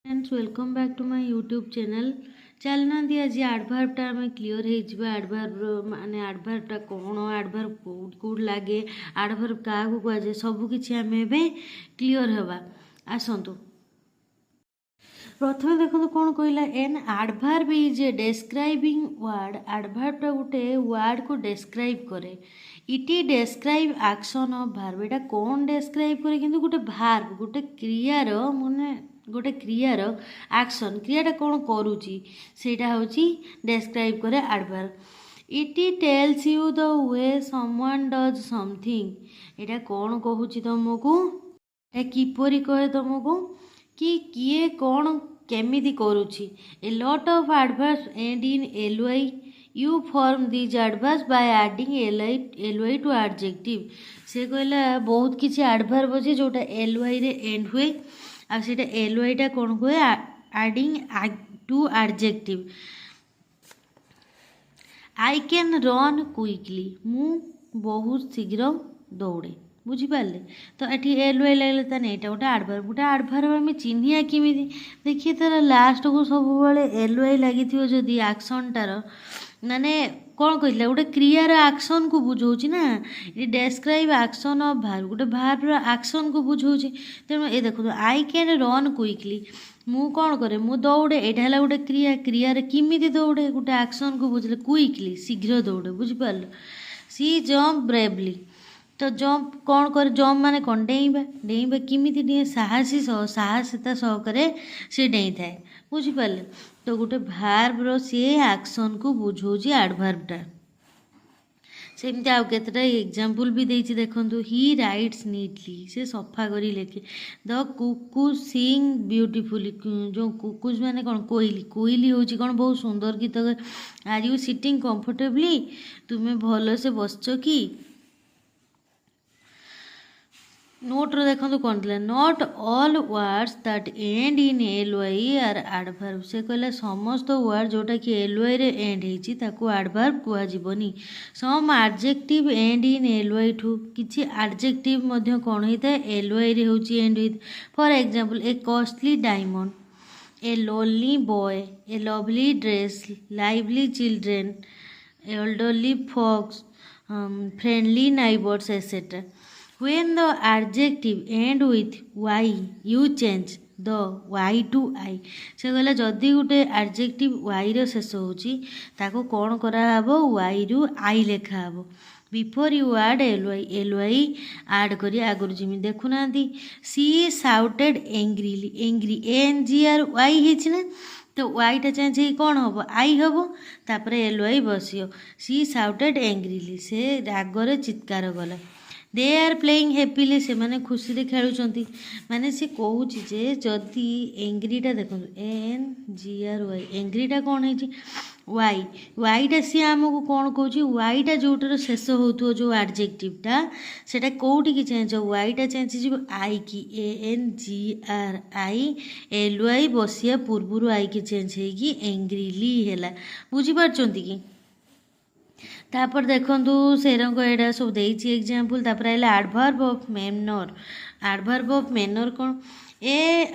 Friends welcome back to my YouTube channel. चलना आज आडभार्बटा आम क्लीयर हो आडभार्ब माने आडभार्बटा कौन आडभार्ब कौट लगे आडभार्ब क्या कहुए सबकि आम क्लीयर हवा आसतु। प्रथम देखो कौन कहला एन आडभार्ब इज ए डेस्क्राइबिंग वर्ड। आडभार्बटा गोटे वर्ड को डेस्क्राइब करे। It describe action of verb. एटा कौन डेस्क्राइब करे किंतु गोटे भार्ब गोटे क्रियार माने गोटे क्रियार एक्शन क्रियाटा कौन करुच्ची सेटा होची डेस्क्राइब करे adverb. It tells you the way someone does something. एटा कौन कहूची तुमको ए किपरि कहे तुमको कि किए कौन केमिति करुची। A lot of adverbs end in LY you form these adverbs by adding LY to adjective. से कहला बहुत किसी एडवर्ब अच्छे जोटा एलवाई रे एंड हुए आ सीटा एलवाईटा कौन हुए adding to adjective. I can run quickly मु बहुत शीघ्र दौड़े बुझीपारे। तो ये एलवाई लगे तो यहाँ गोटे एडवर्ब गोटे एडवर्ब आम चिन्हिया किमी देखिए तार लास्ट को सब एलवाई लगी जदि एक्शनटार माने कौन कहला गोटे क्रियार एक्शन को बुझाऊँ ना। ये डेस्क्राइब एक्शन ऑफ भार्ब गोटे भार्बर एक्शन को बुझाऊँ। तेणु ये देखो आई कैन रन क्विकली मु कौन करे मु दौड़े यहाँ है गोटे क्रिया क्रियार किमिति दौड़े गोटे एक्शन को बुझले क्विकली शीघ्र दौड़े बुझिपार। सी जम्प ब्रेवली तो जम्प कौन करे जम्प माने कौन डेइबा डेइबा किमिति डें साहसी साहसिता सहकारे से डेई थाए बुझिपारे। तो गोटे भार्बर सी एक्शन को बुझाऊँ एडवर्बटा। सेमती आउ केतटा एग्जांपल भी देछि देखंतु। ही राइट्स नीटली से सफा करी लेखे। द कुकुज सिंग ब्यूटीफुली जो कुकुज माने कौन कोइली कोइली होची कौन बहुत सुंदर गीत। आर यू सिटिंग कंफर्टेबली तुम्हें भल से बसच कि। नोट्रे देखो कौन थी not all words that end in LY are adverb. से कहला समस्त वर्ड जोटा कि एलवाई रे एंड होती एडवर्ब कहनी। सम एडजेक्टिव एंड इन एलवाई ठू किसी एडजेक्टिव कौन होता है एलवाई रे होची एंड होती। For example a costly diamond a lonely boy a lovely dress lively children elderly folks friendly neighbours etcetera. When the adjective end with y, you change the y to I। से कहला जदि गोटे adjective y रो शेष होची ताको कौन करा हबो y रु I लेखा हबो। बिफोर यू आड एलवाई आड करी आगुरी जिमी देखुना सी साउटेड एंग्रीली एंग्री ANGRY हेछि ना तो वाईटा चेंज ही कौन हम आई हम तापर एलवाई बसियो। सी साउटेड एंग्रीली से रागरे चित्कार गला। दे आर प्लेइंग हैप्पीली से माने खुशी रे खेलुचंती माने से कहूँ जे जदि एंग्रीटा देखो ANGRY एंग्रीटा कौन है वाई वाईटा सी आमको कौन कहूँ वाईटा जोटार शेष हो जो एडजेक्टिवटा सेटा कौटी की चेंज हो वाईटा चेंज हो आई की ANGRY एलवाई बसिया पूर्वर आई की चेंज होगी एंग्रीली है बुझीपारचंती कि। तापर देखंतु सेरंग एडा सब देइछि एग्जांपल। तापर आइला adverb of manner. Adverb of manner कौन a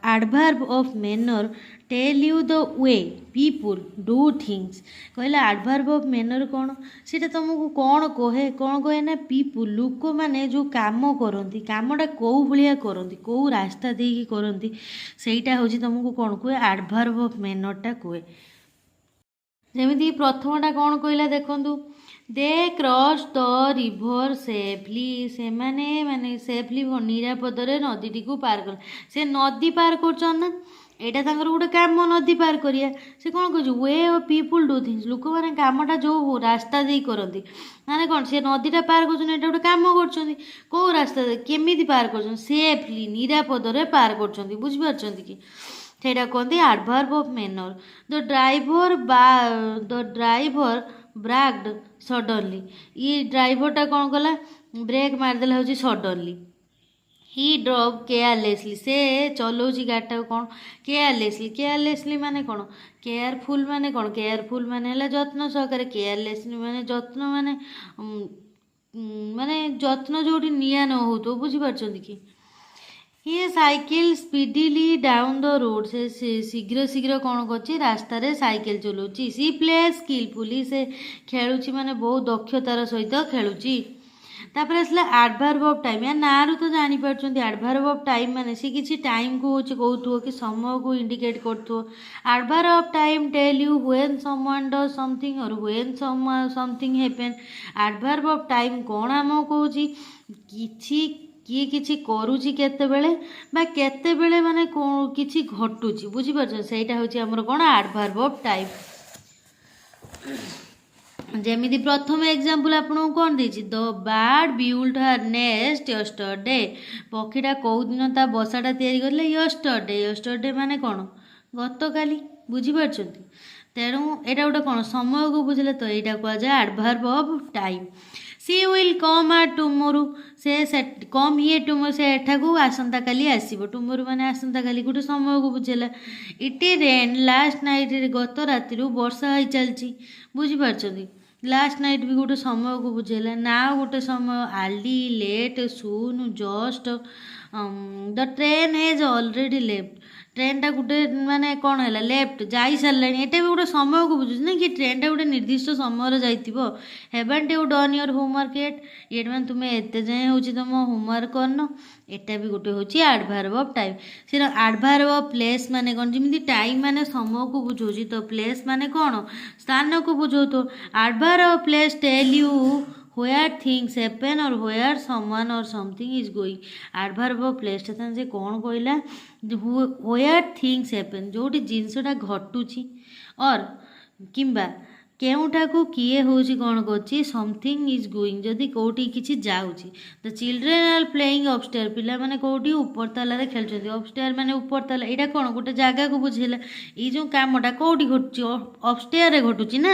adverb of manner tell you the way people do things. कहला एडवर्ब ऑफ मैनर कौन सीटा तुमको कौन कहे ना पीपुल लोक माने जो काम करती कामटा कौ भाया करती कौ रास्ता देकी करती सेटा होची तुमको कौन कहे एडवर्ब ऑफ मैनरटा कहे। जमीती प्रथमटा कौन कहला देखंतु they cross the river safely से माने सेफली निरापदरे नदीटी को पार कर से नदी पार कर ना एटा तांकर गोटे काम नदी पार करिया से कौन कह way of people do things लोक मैंने कामटा जो रास्ता दे करती माने कौन से नदीटा पार कर गोटे काम कर कौ रास्ता केमी पार कर सेफली निरापदरे पार कर बुझीपार कि सेटा कहते adverb of manner. The driver braked suddenly ये ड्राइवरटा कौन कला ब्रेक मारदेला हूँ सडनली। ही ड्रव केयरलेसली से चलाऊँगी गाड़ीटा कौन केयरलेसली माने कौन केयरफुल माने कौन केयरफुल माने जत्न सहकारे केयरलेसली माने जत्न माने जत्न जोटी निया न हो तो बुझीपारचंती कि। হি ସାଇକେଲ ସ୍ପିଡିଲି ଡାଉନ୍ ଦ ରୋଡ୍। ସେ ଶୀଘ୍ର ଶୀଘ୍ର କ'ଣ କରୁଛି, ରାସ୍ତାରେ ସାଇକେଲ ଚଲାଉଛି। ସି ପ୍ଲେ ସ୍କିଲଫୁଲି, ସେ ଖେଳୁଛି ମାନେ ବହୁତ ଦକ୍ଷତାର ସହିତ ଖେଳୁଛି। ତାପରେ ଆସିଲା ଆଡଭାର୍ବ ଅଫ୍ ଟାଇମ୍। ୟା ନାଁରୁ ତ ଜାଣିପାରୁଛନ୍ତି ଆଡଭାର୍ବ ଅଫ୍ ଟାଇମ୍ ମାନେ ସେ କିଛି ଟାଇମ୍କୁ ହେଉଛି କହୁଥିବ କି ସମୟକୁ ଇଣ୍ଡିକେଟ୍ କରୁଥିବ। Adverb of time tell you when someone does something or when something happen. Adverb of time କ'ଣ ଆମକୁ କହୁଛି, କିଏ କିଛି କରୁଛି କେତେବେଳେ, ବା କେତେବେଳେ ମାନେ କିଛି ଘଟୁଛି, ବୁଝିପାରୁଛ। ସେଇଟା ହେଉଛି ଆମର କ'ଣ, ଆଡଭାର୍ବ ଅଫ୍ ଟାଇମ୍। ଯେମିତି ପ୍ରଥମ ଏକ୍ଜାମ୍ପଲ୍ ଆପଣଙ୍କୁ କ'ଣ ଦେଇଛି, ଦ ବାର୍ଡ ବିଲ୍ଡ ହର୍ ନେଷ୍ଟ ୟଷ୍ଟରଡେ। ପକ୍ଷୀଟା କେଉଁଦିନ ତା ବସାଟା ତିଆରି କରିଲେ, ୟଷ୍ଟରଡେ। ୟଷ୍ଟରଡେ ମାନେ କ'ଣ, ଗତକାଲି, ବୁଝିପାରୁଛନ୍ତି। ତେଣୁ ଏଇଟା ଗୋଟେ କ'ଣ, ସମୟକୁ ବୁଝିଲେ ତ ଏଇଟା କୁହାଯାଏ adverb of time. She will come at tomorrow. ସେ କମ୍ ହିୟର୍ ଟୁମୋରୋ, ସେ ଏଠାକୁ ଆସନ୍ତାକାଲି ଆସିବ। ଟୁମୋରୋ ମାନେ ଆସନ୍ତାକାଲି, ଗୋଟେ ସମୟକୁ ବୁଝେଇଲା। ଇଟ୍ ରେନ୍ ଲାଷ୍ଟ ନାଇଟ୍, ଗତ ରାତିରୁ ବର୍ଷା ହେଇ ଚାଲିଛି, ବୁଝିପାରୁଛନ୍ତି। ଲାଷ୍ଟ ନାଇଟ୍ ବି ଗୋଟେ ସମୟକୁ ବୁଝେଇଲା। ନାଉ ଗୋଟେ ସମୟ, ଆର୍ଲି, ଲେଟ୍, ସୁନ୍, ଜଷ୍ଟ। ଦ ଟ୍ରେନ୍ ହେଜ୍ ଅଲରେଡ଼ି ଲେଫ୍ଟ। ଟ୍ରେନ୍ଟା ଗୋଟେ ମାନେ କ'ଣ ହେଲା, ଲେଫ୍ଟ, ଯାଇସାରିଲାଣି। ଏଇଟା ବି ଗୋଟେ ସମୟକୁ ବୁଝୁଛି ନା, କି ଟ୍ରେନ୍ଟା ଗୋଟେ ନିର୍ଦ୍ଦିଷ୍ଟ ସମୟରେ ଯାଇଥିବ। Haven't you done your homework yet. ଏଇଟା ମାନେ ତୁମେ ଏତେ ଯାଏଁ ହେଉଛି ତୁମ ହୋମୱାର୍କ କରିନ। ଏଇଟା ବି ଗୋଟେ ହେଉଛି ଆଡଭାର୍ବ ଅଫ୍ ଟାଇମ୍। ସେଟା ଆଡଭାର୍ବ ଅଫ୍ ପ୍ଲେସ୍ ମାନେ କ'ଣ, ଯେମିତି ଟାଇମ୍ ମାନେ ସମୟକୁ ବୁଝାଉଛି, ତ ପ୍ଲେସ୍ ମାନେ କ'ଣ, ସ୍ଥାନକୁ ବୁଝାଉଥିବ। Adverb of place tell you where things happen or where someone or something is going. adverb of place ଟା ସେ କ'ଣ କହିଲା, where things happen, ଯେଉଁଠି ଜିନିଷଟା ଘଟୁଛି, or କିମ୍ବା କେଉଁଠାକୁ କିଏ ହେଉଛି କ'ଣ କରୁଛି, ସମଥିଙ୍ଗ ଇଜ୍ ଗୋଇଂ, ଯଦି କେଉଁଠି କିଛି ଯାଉଛି। ଦ ଚିଲଡ୍ରେନ୍ ଆର୍ ପ୍ଲେଇଂ ଅପଷ୍ଟେୟାର, ପିଲାମାନେ କେଉଁଠି ଉପରତାଲାରେ ଖେଳୁଛନ୍ତି। ଅପଷ୍ଟେୟାର ମାନେ ଉପରତାଲା, ଏଇଟା କ'ଣ ଗୋଟେ ଜାଗାକୁ ବୁଝେଇଲା। ଏଇ ଯେଉଁ କାମଟା କେଉଁଠି ଘଟୁଛି, ଅପଷ୍ଟେୟାରରେ ଘଟୁଛି ନା,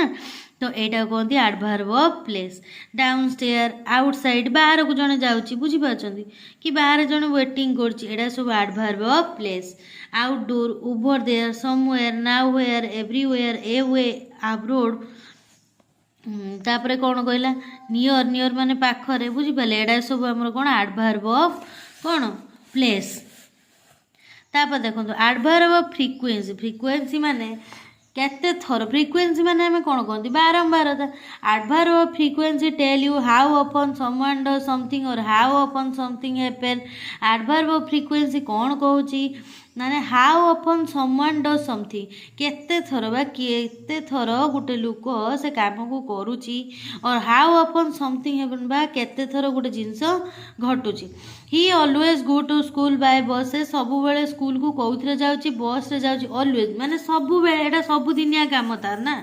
ତ ଏଇଟା କୁହନ୍ତି adverb of place. Down stair, outside, ବାହାରକୁ ଜଣେ ଯାଉଛି, ବୁଝିପାରୁଛନ୍ତି, କି ବାହାରେ ଜଣେ ୱେଟିଂ କରୁଛି, ଏଇଟା ସବୁ adverb of place. Outdoor, over there, somewhere, nowhere, everywhere, away, abroad. ତାପରେ କ'ଣ କହିଲା, ନିୟର, ନିୟର ମାନେ ପାଖରେ, ବୁଝିପାରିଲେ। ଏଇଟା ସବୁ ଆମର କ'ଣ, ଆଡଭାର୍ବ ଅଫ୍ କ'ଣ, ପ୍ଲେସ୍। ତାପରେ ଦେଖନ୍ତୁ ଆଡଭାର୍ବ ଅଫ୍ ଫ୍ରିକ୍ୱେନ୍ସି। ଫ୍ରିକ୍ୱେନ୍ସି ମାନେ କେତେ ଥର, ଫ୍ରିକ୍ୱେନ୍ସି ମାନେ ଆମେ କ'ଣ କହନ୍ତି, ବାରମ୍ବାରତା। Adverb of frequency tell you how often someone does something or how often something happen. Adverb of frequency କ'ଣ କହୁଛି, ମାନେ how often someone does something, କେତେ ଥର ବା କେତେ ଥର ଗୋଟେ ଲୋକ ସେ କାମକୁ କରୁଛି, ଅର୍ ହାଉ ଅଫନ୍ ସମଥିଙ୍ଗ ହେପେନ୍, ବା କେତେ ଥର ଗୋଟେ ଜିନିଷ ଘଟୁଛି। He always go to school by bus, ସେ ସବୁବେଳେ ସ୍କୁଲକୁ କେଉଁଥିରେ ଯାଉଛି, ବସ୍ରେ ଯାଉଛି। ଅଲୱେଜ୍ ମାନେ ସବୁବେଳେ, ଏଇଟା ସବୁଦିନିଆ କାମ ତାର ନା।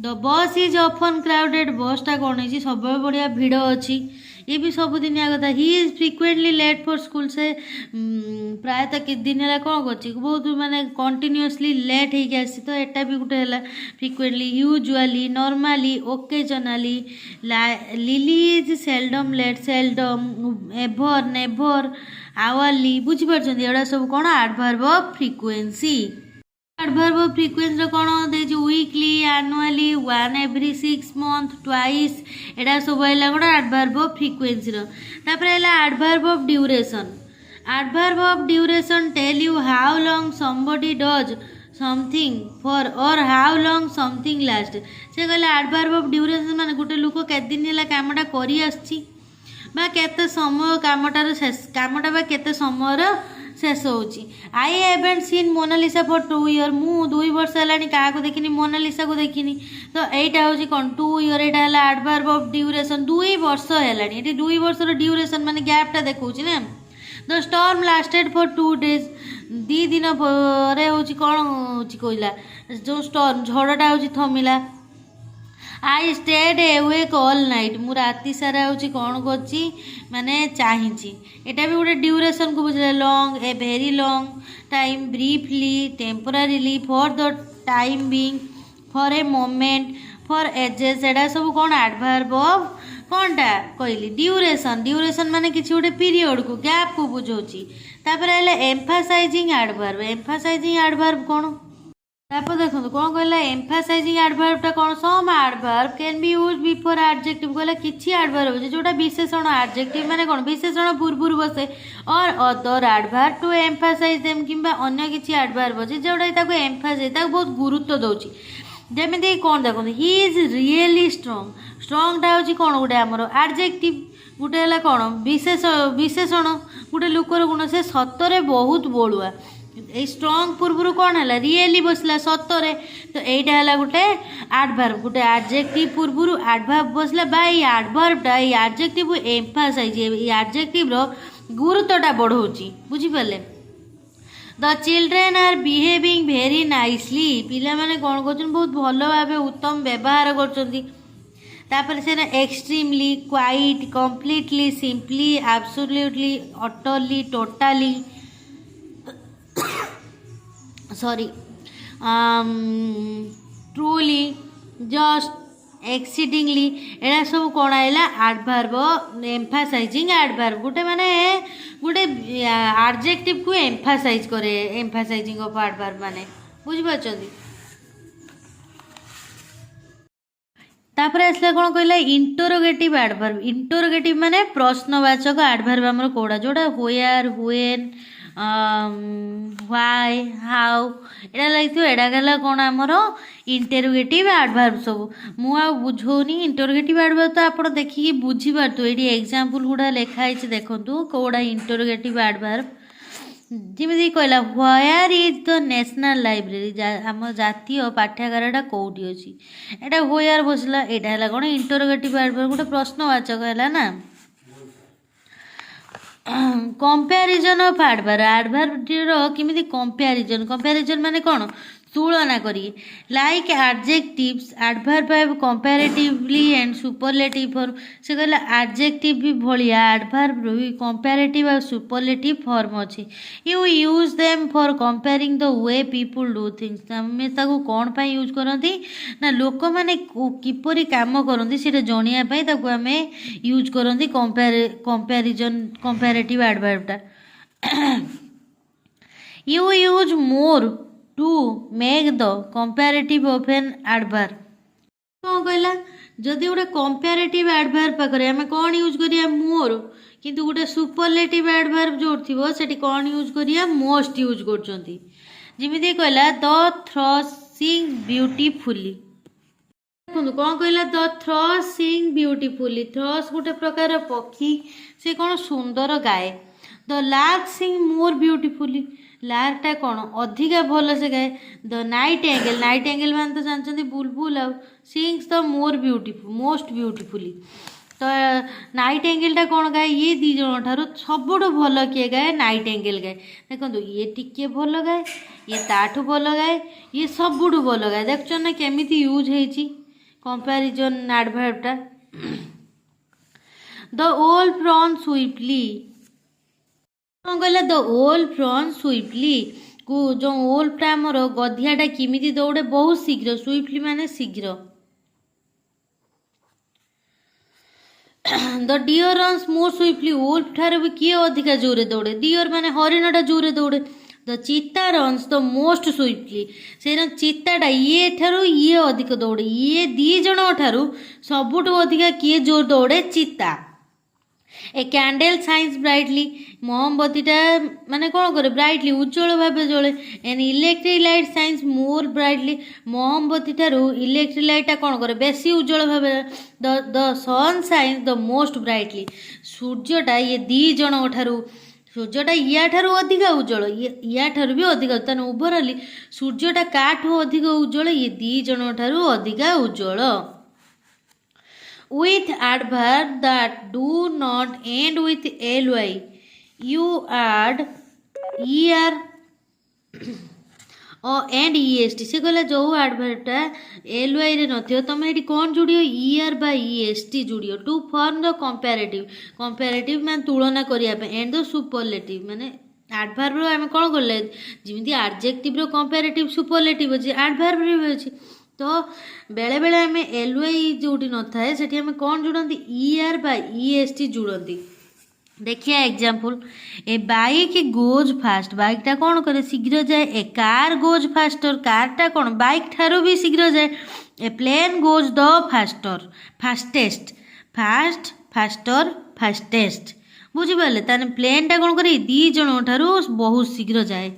ଦ ବସ୍ ଇଜ୍ ଅଫନ୍ କ୍ରାଉଡେଡ୍, ବସ୍ଟା କ'ଣ ହେଇଛି, ସବୁବେଳେ ବଢ଼ିଆ ଭିଡ଼ ଅଛି, ये भी सबुदिनिया कथा। He is frequently late for school, से प्रायतः कि दिन है कौन कर बहुत माने कंटिन्यूअसली लेट हो आसी, तो एटा भी गोटे है frequently, usually, normally, occasionally. Lily is seldom late, seldom, ever, never, hourly, बुझीपार एड़ा सब कौन adverb of frequency. Adverb of frequency कौन daily, weekly, annually, 1 every 6 months, twice, एटा सब है कौन एडवर्ब ऑफ फ्रिक्वेंसी। तापर है adverb of duration. Adverb of duration tell you how long somebody does something for और हाउ लॉन्ग समथिंग लास्ट। से कहले एडवर्ब ऑफ ड्यूरेशन माने गोटे लोक केते दिन है कामटा करी आछि, बा केते समय कामटार शेष, कामटा बा केते समय शेष होची। I haven't seen Mona Lisa for 2 years, मु 2 वर्ष है क्या देखनी, मोनालिसा को देखनी। तो यहीटा हूँ कौन 2 years, यहाँ है एडवर्ब ऑफ ड्यूरेशन। 2 वर्ष है, 2 वर्षर ड्यूरेशन माने गैपटा देखा ना। The storm lasted for 2 days, 2 दिन पर हूँ कौन हूँ कहला, जो स्टॉर्म झड़टा हूँ थमिला। I stayed awake all night, मु राति सारा हूँ कौन करची माने चाहिए। एटा भी गोटे ड्यूरेशन को बुझे, long, a very long time, briefly, temporarily, for the time being, for a moment, for ages, एटा सब कौन एडवर्ब ऑफ कौनटा कहली ड्यूरेशन। ड्यूरेशन माने किसी गोटे पीरियड को, गैप को बुझाऊँ। तापर है एम्फासाइजिंग एडवर्ब। एम्फासाइजिंग एडवर्ब कौन, तापर देखो कौन कहला एम्फासाइजिंग एडवर्ब कौन some adverb can be use before adjective कहला किछि एडवर्ब अछि जोटा विशेषण एडजेक्टिव माने कौन विशेषण पूर्व बसे और other adverb to emphasise them किंबा अन्य किछि एडवर्ब अछि जोटा ताको एम्फासाइज ताको बहुत गुरुत्व दउछि जेमिति कौन देखो ही इज रियली स्ट्रांग स्ट्रांगटा होछि कौन गोटे हमर एडजेक्टिव गोटे है कौन विशेषण गोटे लुकर गुण से सतरे बहुत बड़ुआ स्ट्रंग पूर्व कौन है रियली बसला सतरे तो यहीटा है गोटे एडवर्ब गोटे एडजेक्टिव पूर्व एडवर्ब बसला बाई एडवर्बटा एडजेक्टिव एम्फासाइज एडजेक्टिव रो गुरुत्वटा बढ़ाऊँगी बुझिपारे the children are behaving very nicely पिला माने कौन कर बहुत भल भाव उत्तम व्यवहार कर से extremely quite completely simply absolutely utterly totally sorry truly just exceedingly एड़ा सब कौन है एडवर्ब एम्फासाइजिंग एडवर्ब गोटे माने गोटे एडजेक्टिव को एम्फासाइज करे एम्फासाइजिंग ऑफ एडवर्ब माने बुझी पाछंती तापर आसला कौन कहला इंटरोगेटिव एडवर्ब इंटरोगेटिव माने प्रश्नवाचक एडवर्ब हमर कोडा जोड़ा व्हेयर व्हेन व्हाई हाउ एटा लगे एटा गला कौन आमर इंटरोगेटिव एडवर्ब सब मुझे बुझौनी इंटरोगेटिव एडवर्ब तो आप देखिए बुझीपार ये एग्जांपल गुड़ा लिखाई देखु कौड़ा इंटरोगेटिव एडवर्ब जमी कहला where is the national library आम जातीय पाठ्यगारटा कौटी अच्छी एटा व्हेयर बसला यहाँ है कौन इंटरोगेटिव एडवर्ब गोटे प्रश्नवाचक है ना कंपैरिजन ऑफ एडवर्ब एडवर्ब किमिति कंपैरिजन माने कौन तुलना करी like adjectives adverb have comparatively and superlative form से कहला एडजेक्टिव भी भलिया एडवर्ब भी कंपैरेटिव और सुपरलेटिव फॉर्म अच्छी you use them for comparing the way people do things आम ताको कौन पाई यूज करती ना लोक मैंने किपरि काम करती से जनिया पाई ताको आमे यूज करती कंपैरिजन कंपैरेटिव एडवर्बटा you use more to make the comparative of an adverb कौन कहला जदि गोटे कंपैरेटिव एडवर्ब पाखरे आमे कौन यूज करिया मोर किंतु गोटे सुपरलेटिव एडवर्ब जो थिबो सेठी कौन यूज करिया मोस्ट यूज करचंती जिमिति कहला द थ्रश सिंग ब्यूटीफुली देखो कौन कहला the thrush sing beautifully thrush गोटे प्रकार पक्षी से कौन सुंदर गाए the lark sing more beautifully लार्कटा कौन अधिका भल से गाए द नाइट एंगल मान तो जानते बुलबुल आउ sings the more beautiful most beautifully तो नाइट एंगलटा कौन गाए ये दी जन ठार सबुठ भल किए गाए नाइट एंगल गाए देखो ये टिके भल गाए ये ताठू भल गाए ये सबुठ भल गाए देख ना केमिति यूज होती कंपैरिजन एडवर्बटा द ओल्ड रन स्विफ्टली कौन कहला द ओल्ड रन स्विफ्टली को जो ओल्डटा आमर गधियाटा किमिति दौड़े बहुत शीघ्र स्विफ्टली माने शीघ्र the deer runs more swiftly wolf ठार भी किए अधिका जोरे दौड़े डियर माने हरिणटा जोरे दौड़े द चीता रन्स द मोस्ट स्विफ्टली से चीताटा ये ठारू ये अधिक दौड़े ये दी जन ठारू सबुठु अधिका किए जोर दौड़े चीता ए कैंडल साइंस ब्राइटली मोमबत्तीटा माने कौन करे ब्राइटली उज्जवल भाव जले an electric light shines more brightly मोमबत्ती ठारू इलेक्ट्रिक लाइटा कौन करे बेसी उज्जवल भाव the sun shines the most brightly सूर्यटा ये दी जन ठारू सूर्यटा या ठारू अधिक उज्जवल या ठारू भी अधिक तेना ओभरअली सूर्यटा काठू अधिक उज्जवल ये दी जन ठारू अधिक उज्जवल with adverb that do not end with ly you add er and est से कहला जो एडवर्बटा ly रे नथियो तमे एटी कोन जुड़ियो er बा est जुड़ियो टू फॉर्म द कंपैरेटिव मान तुलना करिया पे एंड द सुपरलेटिव माने एडवर्ब रो हम कोन करले जिमिति एडजेक्टिव रो कंपैरेटिव सुपरलेटिव अछि एडवर्ब रे भी अछि तो बेले बेले आम एल वाई जोटी न थाए से कौन जुड़ती ईआर बा ईएसटी जुड़ती देखिए example, a bike goes fast, बाइकटा कौन करे शीघ्र जाए। ए कार गोज फास्टर, कारटा कौन बाइक ठारू भी शीघ्र जाए। A plane goes the faster, fastest, fast faster fastest, बुझिपारे ताने प्लेनटा कौन करे दी जन ठारू बहुत शीघ्र जाए।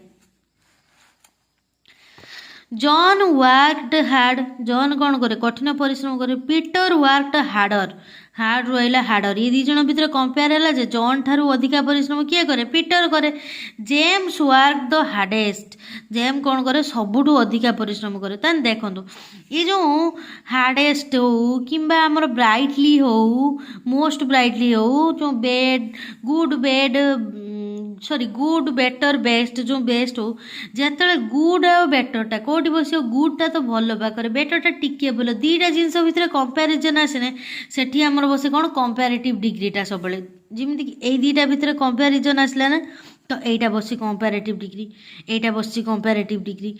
जॉन वर्कड हार्ड, जॉन कौन करे कठिन परिश्रम करे। पीटर वर्कड हार्डर, हार्ड रहा हार्डर, ये दी जन भितर कंपेयर है जे जॉन ठारू अधिका परिश्रम किए करे पीटर करे। James work the hardest, James कौन करे सबुठू अधिका परिश्रम करे। ताने देखो ये जो हार्डेस्ट हो कि आमर ब्राइटली हो, मोस्ट ब्राइटली हो, जो bed good bed sorry good better best, जो बेस्ट हो जिते गुड आ बेटरटा कौटी बस, गुडटा तो भल पाखे, बेटरटा टिके भल, दीटा जिनस भितर कंपेरिजन आसे सेठी आमर बसे कौन कंपेरेटिव डिग्रीटा सब जमीक ये दीटा भितर कंपेरिजन आसला ना, तो यहीटा बस कंपेरेटिव डिग्री, यहीटा बस कंपेरेटिव डिग्री।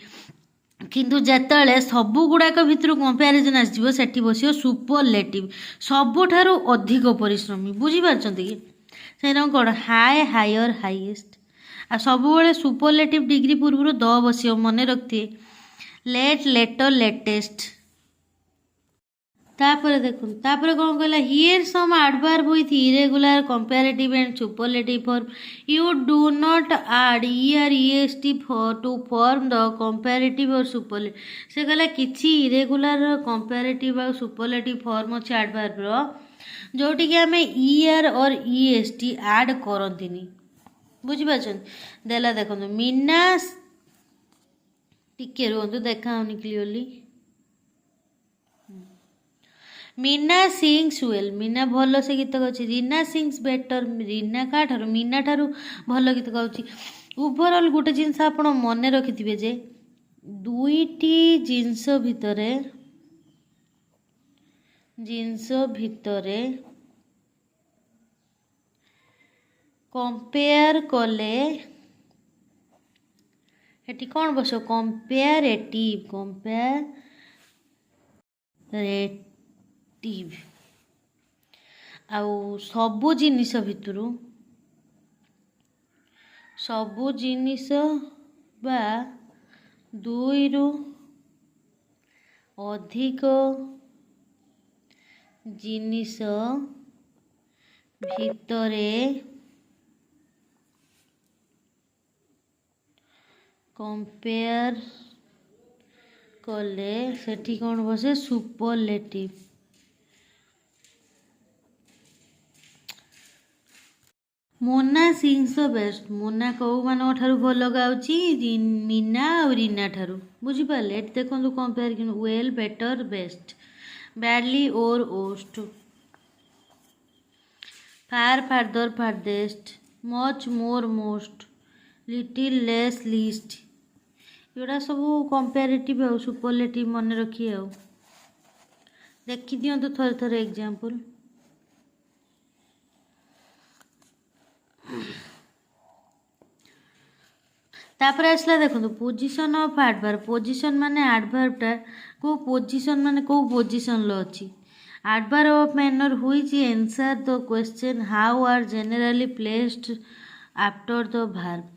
किंतु जेतले सबु गुड़ाक भितर कंपेरिजन आसो सेठी बस सुपरलेटिव, सबुठारु अधिक परिश्रमी, बुझीपारछंती कि से कौन हाय हायर हाईएस्ट। आ सब सुपरलेटिव डिग्री पूर्व द बस मन रखिए। लेट लेटर लेटेस्ट, तापर देखो तापर कौन कहला here some adverb with irregular comparative and superlative form, you do not add er est to form the comparative और सुपरलेटिव। से कहला किछि इरेगुलर कंपैरेटिव और सुपरलेटिव फॉर्म अच्छे एडवर्ब रो जोटी कि आम ईयर और ईएसटी ऐड करंतिनी, बुझिपारछन। देला देखो मीना टिके रुहतु देखाउनी clearly. Meena sings well, Meena भल से गीत गाउछि। रीना सिंग्स बेटर, रीना का ठारू मीना ठारू भल गीत गाउछि। ओवरऑल गोटे जिनस आपण मन रखिथिबे जे दुईटी जिनस भितरे कंपेयर कले हेटी कौन बस कंपेरेटिव, कंपेरेटिव आउ सबु जिनिस बा दुई रु अधिक जिनिस भितरे कंपेयर कले सेठी कौन बसे superlative. Mona sings the best, Mona कौ मान ठारू भल गाउची मीना और रीना ठारू, बुझिपारे। देखो compare well better best, badly और worst, far farther farthest, much more most, little less least, एगुड़ा सब कंपेरेटिव आ सुपरलेटिव मन रखिए। आ देखी दिंतु थोड़े थोड़े एग्जांपल। तापर आसला देखो पोजिशन ऑफ एडवर्ब, पोजिशन माने एडवर्बटा को पोजिशन माने को पोजिशन लो अछि। Adverb of manner which answer the question how are generally placed after the verb.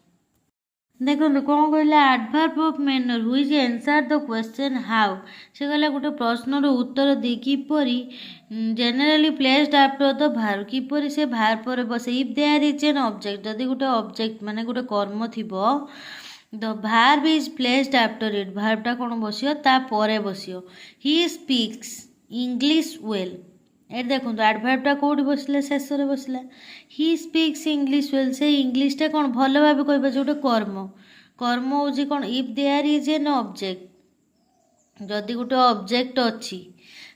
देखो कौन कहला adverb of manner which answer the question how, से कहला गोटे प्रश्नर उत्तर दी किपरि generally placed after the verb, किपरि से वर्ब पर बसे। If there is an object, जदि गोटे ऑब्जेक्ट माने गोटे कर्म थिबो the verb is placed after it, वर्बटा कौन बसियो ता परे बसियो। ही स्पीक्स इंग्लिश वेल, ए देखो एडवर्बटा कौटी बसला शेष रे बसला। ही स्पीक्स इंग्लिश वेल, से इंग्लिशटा कौन भल भाव कह गोटे कर्म हूँ कौन if there is an object, जदि गोटे ऑब्जेक्ट अच्छी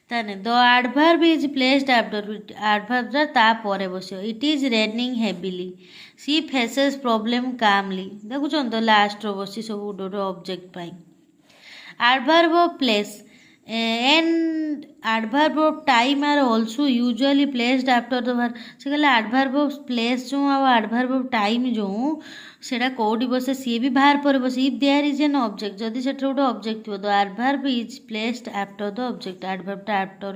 ताने the adverb is placed after it, एडवर्बटा ता परे बसियो। It is raining heavily, she faces problem calmly, देखुछन तो लास्ट रो बसी सब गोटे ऑब्जेक्ट पाई। Adverb of place, and adverb of time are also usually placed after the verb से कहले adverb of place जो आ adverb of time जो सेटा कोडी बसे सी भी बाहर पर बसे if there is an object जदि सेटा गोटे ऑब्जेक्ट थो the adverb is placed after the object adverb टा after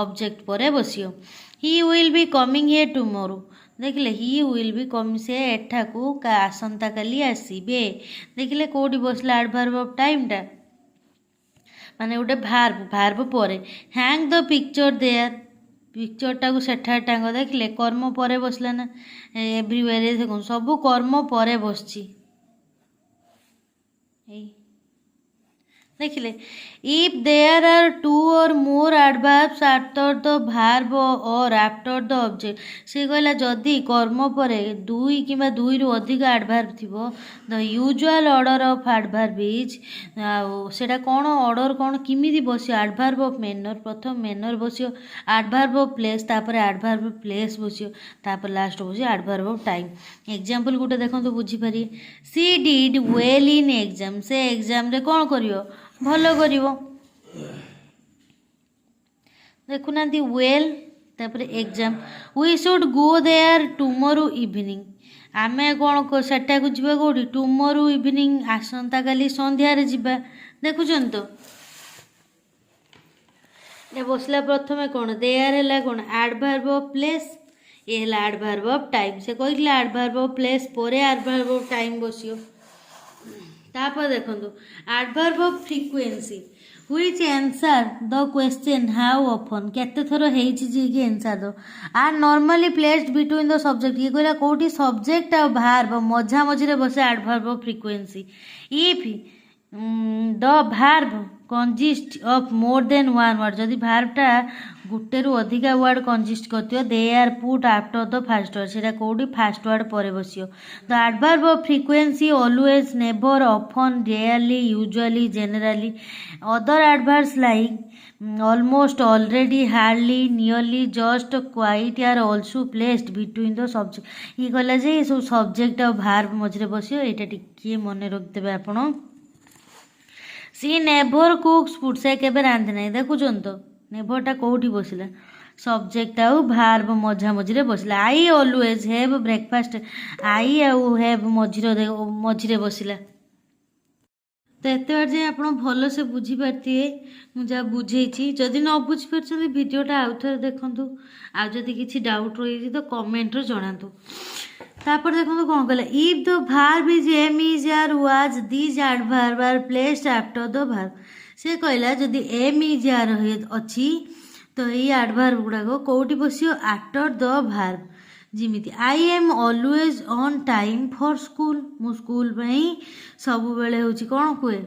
object पर बसियो he will be coming here tomorrow देखिले ही विल बी कम से एठाकू आसंता काली आसबे देखिले कोडी बसला एडवर्ब ऑफ टाइम टा माने गोटे भार्ब पर hang the picture there picture टाकू सेठा टांग देखिले कर्म पर बसला ना एवरीवेयर देखो सब कर्म पर बसची देखिले इफ देयर आर टू और मोर एडवर्ब्स आफ्टर द भार्ब और आफ्टर द ऑब्जेक्ट से कहला जदि कर्म पर दुई किंबा दुई रु अधिक एडवर्ब थिबो the usual order of adverb is सेटा कोन ऑर्डर कोन किमिति बसियो एडवर्ब ऑफ मैनर प्रथम मैनर बसियो एडवर्ब ऑफ प्लेस तापर एडवर्ब ऑफ प्लेस बसियो तापर लास्ट बसियो एडवर्ब ऑफ टाइम एग्जांपल गुटे देखंतु बुझी पारि she did well in exam से एग्जाम रे कोन करियो भलो करिवो देखुना वेल तापर exam we should go there tomorrow evening आमे कौन सेटा को जीवा कौटी टुमोरो इवनिंग आसंता काली संध्यारे जीवा देखुछन तो ये बसला प्रथमे कौन देयर है कौन एडवर्ब ऑफ प्लेस ये है एडवर्ब ऑफ टाइम से कहले एडवर्ब ऑफ प्लेस पर एडवर्ब ऑफ टाइम बसियो तापर देखंतु adverb of frequency which answer the question how often केते थरो हेछि जे कि आंसर दो are normally placed between the subject ये कहला कोठी सब्जेक्ट आ भार्ब मझा मझिरे बसे adverb of frequency if the verb consist of more than one word जदि भार्बटा गुटे रु अधिका वर्ड कंजिस्ट करथियो they are put after the first word सेटा कोडी फर्स्ट वर्ड परे बसियो the adverb of frequency always never often rarely usually generally other adverbs like almost already hardly nearly just quite are also placed between the subject ये कहला जे सब subject और verb मझरे बसियो एटा टिके मने रखदेबे आपण सी नेभर कुक्स फूड से केबे रांधे नहीं देखुछन तो नेभरटा कोठी बसिला सब्जेक्ट आउ भार्ब मझा मझिरे बसिला I always have breakfast I आउ हैव मझिरे बसिला तो एत बार जाए आप भल से बुझी पारे मुझे बुझे जदि न बुझीपार भिडटा आउ थे देखूँ आदि किसी डाउट रही तो कमेंट जनातु तापर देखो कौन कहला if the verb is am is are was this adverb are placed after the verb से कहला जदि एम इज आर अच्छी तो ये एडवर्ब गुड़ाक कौटी बसियो आफ्टर द भार्ब जिमिति I am always on time for school मु स्कूल सब बेले हूँ कौन कहे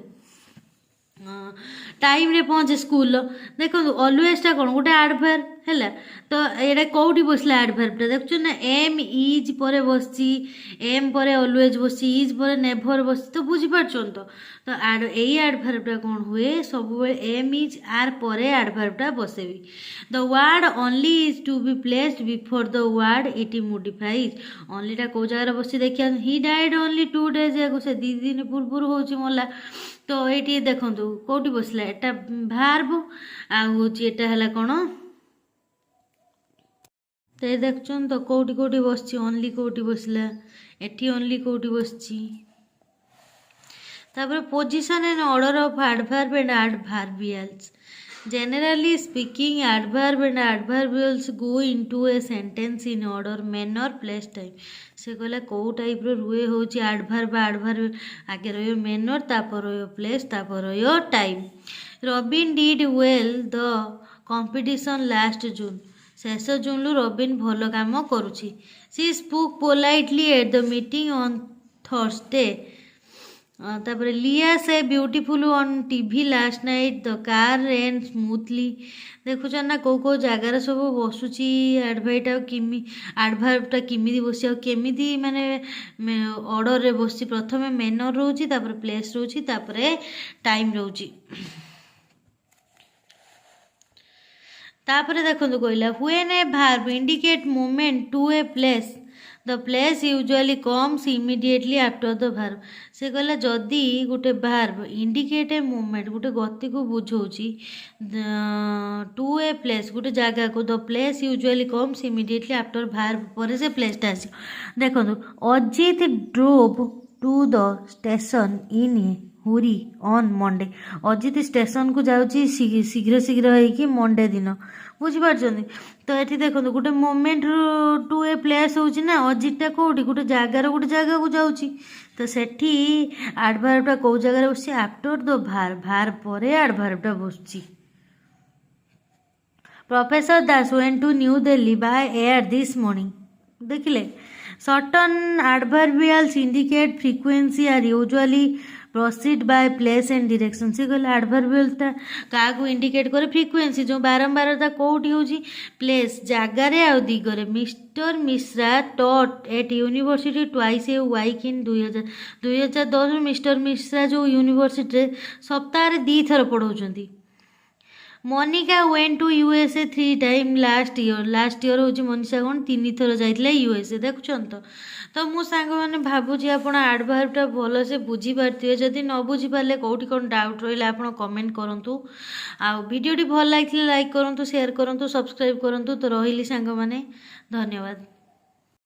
टाइम रे पहुँचे स्कूल देखो ऑलवेज कौन गोटे एडवर्ब है तो ये कौटी बसला एडवर्बटा देखु ना एम इज पर बस एम पर ऑलवेज बस इज पर नेभर बस तो बुझीपार तो यही एडवर्बटा कौन हुए सब एम इज आर पर एडवर्बटा बसेबी the word only is to be placed before the word it modifies ओनलीटा कौ जगह बस देखिए ही डाइड ओनली 2 days आगो से 2 दिन पूर्व हूँ मला तो ये देखु कौटी बसला एटा भार्ब आटा है कौन तो ये देखुन तो कौटी कौटी बस ओनली कौटी बसला एटी ओनली कौटी बस position and order of adverb and adverbials generally speaking adverb and adverbials go into a sentence in order manner place time से कहला कौ टाइप रुए हूँ एडवर्ब एडवर्ब आगे रही मैनर तापर रही प्लेस तापर रही time Robin did well the competition last June शेष जून रबिन भल काम करुछि she spoke politely at the meeting on Thursday तापर लिया से beautiful on TV last night the car ran smoothly देखुच ना कौ कौ जगार सब बसुची एडवर्बटा एडवर्बटा किमिति बसी केमिति माने ऑर्डर रे बसी प्रथमे मैनर रोची तापर प्लेस रोची तापर टाइम रोची तापर देखो कहला when a verb indicate movement to a place the place usually comes immediately after the verb. से कहला जदि गोटे भार्ब इंडिकेट ए मूवमेंट गोटे गति को बुझाऊँगी टू ए प्लेस गोटे जगह को the place usually comes immediately after verb पर से प्लेसटा आस देखो Ajit drove to the station in a hurry on Monday. Ajit station को जाऊँगी शीघ्र शीघ्र होगी मंडे दिन बुझीपार्छन्ति। तो ये देखो गोटे मोमेंट टू ए प्लेस होची ना अजिटा कौटी गोटे जगार गोटे जगह को जाऊँगी तो सेठी एडवर्बटा कौ जगह बस आफ्टर द भार्ब भार्ब पर एडवर्बटा बस। Professor Das went to New Delhi by air this morning. देखिले certain adverbials indicate frequency are usually proceed by place and direction. से कहले एडवर्बियलटा क्या इंडिकेट करे फ्रीक्वेंसी जो बारंबारता कौटी होची प्लेस जगार आ दिगरे। Mister Mishra taught at university twice a week in 2010 mister Mishra जो यूनिवर्सिटी सप्ताह 2 थर पढ़ाऊँ। Monica went to USA 3 time last year हूँ मनीषा कौन 3 थर जाइए यूएसए देखुन। तो मु सांग मैंने भावुँ आपण एडवर्बटा भल से बुझीपारे जदि न बुझीपारे कौटी कौन डाउट रहा आप कमेंट करूँ। आ वीडियोटी भल लगे लाइक करूँ शेयर करूँ सब्सक्राइब करूँ। तो रही सांग मैंने धन्यवाद।